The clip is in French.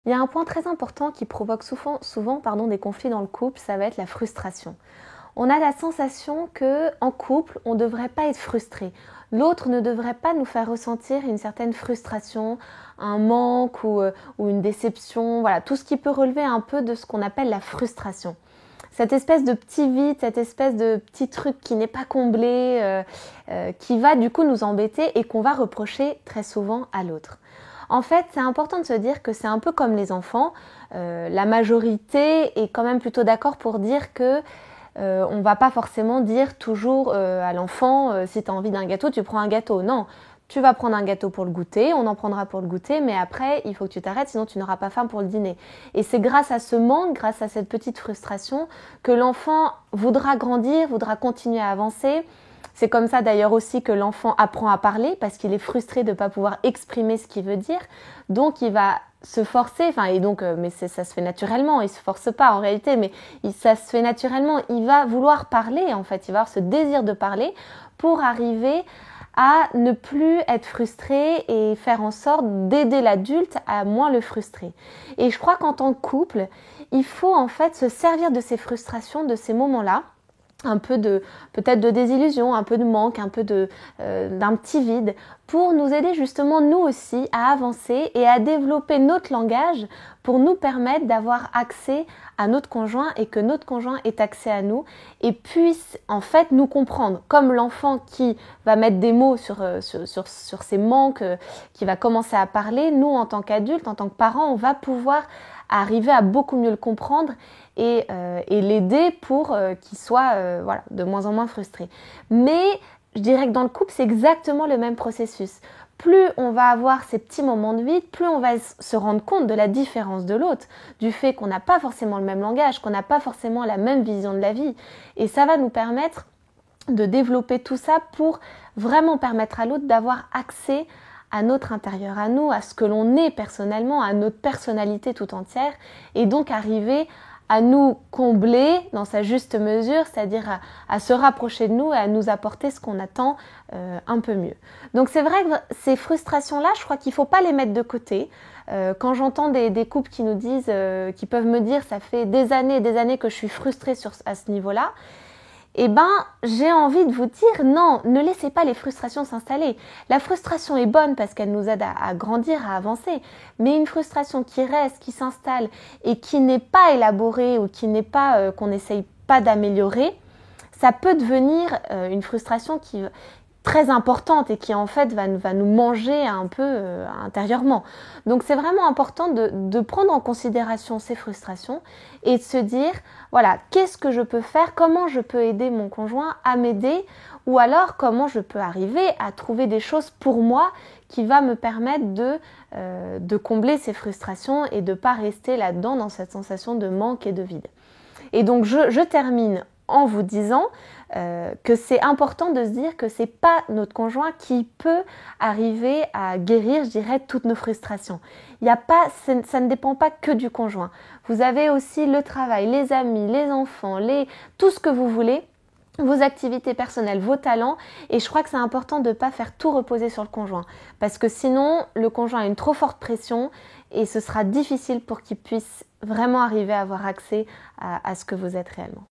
Il y a un point très important qui provoque souvent des conflits dans le couple, ça va être la frustration. On a la sensation que en couple, on ne devrait pas être frustré. L'autre ne devrait pas nous faire ressentir une certaine frustration, un manque ou une déception, voilà, tout ce qui peut relever un peu de ce qu'on appelle la frustration. Cette espèce de petit vide, cette espèce de petit truc qui n'est pas comblé, qui va du coup nous embêter et qu'on va reprocher très souvent à l'autre. En fait, c'est important de se dire que c'est un peu comme les enfants. La majorité est quand même plutôt d'accord pour dire que on va pas forcément dire toujours à l'enfant si tu as envie d'un gâteau, tu prends un gâteau. Non, tu vas prendre un gâteau pour le goûter, on en prendra pour le goûter, mais après, il faut que tu t'arrêtes, sinon tu n'auras pas faim pour le dîner. Et c'est grâce à ce manque, grâce à cette petite frustration, que l'enfant voudra grandir, voudra continuer à avancer. C'est comme ça d'ailleurs aussi que l'enfant apprend à parler parce qu'il est frustré de ne pas pouvoir exprimer ce qu'il veut dire. Donc il va se forcer, mais ça se fait naturellement, il se force pas en réalité, mais ça se fait naturellement. Il va vouloir parler en fait, il va avoir ce désir de parler pour arriver à ne plus être frustré et faire en sorte d'aider l'adulte à moins le frustrer. Et je crois qu'en tant que couple, il faut en fait se servir de ces frustrations, de ces moments-là, un peu de peut-être de désillusion, un peu de manque, un peu d'un petit vide, pour nous aider justement nous aussi à avancer et à développer notre langage pour nous permettre d'avoir accès à notre conjoint et que notre conjoint ait accès à nous et puisse en fait nous comprendre, comme l'enfant qui va mettre des mots sur ses manques, qui va commencer à parler. Nous en tant qu'adultes, en tant que parents, on va pouvoir arriver à beaucoup mieux le comprendre et l'aider pour qu'il soit de moins en moins frustré. Mais je dirais que dans le couple, c'est exactement le même processus. Plus on va avoir ces petits moments de vide, plus on va se rendre compte de la différence de l'autre, du fait qu'on n'a pas forcément le même langage, qu'on n'a pas forcément la même vision de la vie. Et ça va nous permettre de développer tout ça pour vraiment permettre à l'autre d'avoir accès à notre intérieur, à nous, à ce que l'on est personnellement, à notre personnalité tout entière, et donc arriver à nous combler dans sa juste mesure, c'est-à-dire à se rapprocher de nous et à nous apporter ce qu'on attend un peu mieux. Donc c'est vrai que ces frustrations-là, je crois qu'il ne faut pas les mettre de côté. Quand j'entends des couples qui nous disent, qui peuvent me dire ça fait des années et des années que je suis frustrée à ce niveau-là, eh ben, j'ai envie de vous dire non, ne laissez pas les frustrations s'installer. La frustration est bonne parce qu'elle nous aide à grandir, à avancer, mais une frustration qui reste, qui s'installe et qui n'est pas élaborée ou qui n'est pas qu'on n'essaye pas d'améliorer, ça peut devenir une frustration très importante et qui en fait va nous manger un peu intérieurement. Donc c'est vraiment important de prendre en considération ces frustrations et de se dire, voilà, qu'est-ce que je peux faire, comment je peux aider mon conjoint à m'aider ou alors comment je peux arriver à trouver des choses pour moi qui va me permettre de combler ces frustrations et de ne pas rester là-dedans dans cette sensation de manque et de vide. Et donc je termine en vous disant que c'est important de se dire que c'est pas notre conjoint qui peut arriver à guérir, je dirais, toutes nos frustrations. Ça ne dépend pas que du conjoint. Vous avez aussi le travail, les amis, les enfants, tout ce que vous voulez, vos activités personnelles, vos talents, et je crois que c'est important de ne pas faire tout reposer sur le conjoint, parce que sinon le conjoint a une trop forte pression et ce sera difficile pour qu'il puisse vraiment arriver à avoir accès à ce que vous êtes réellement.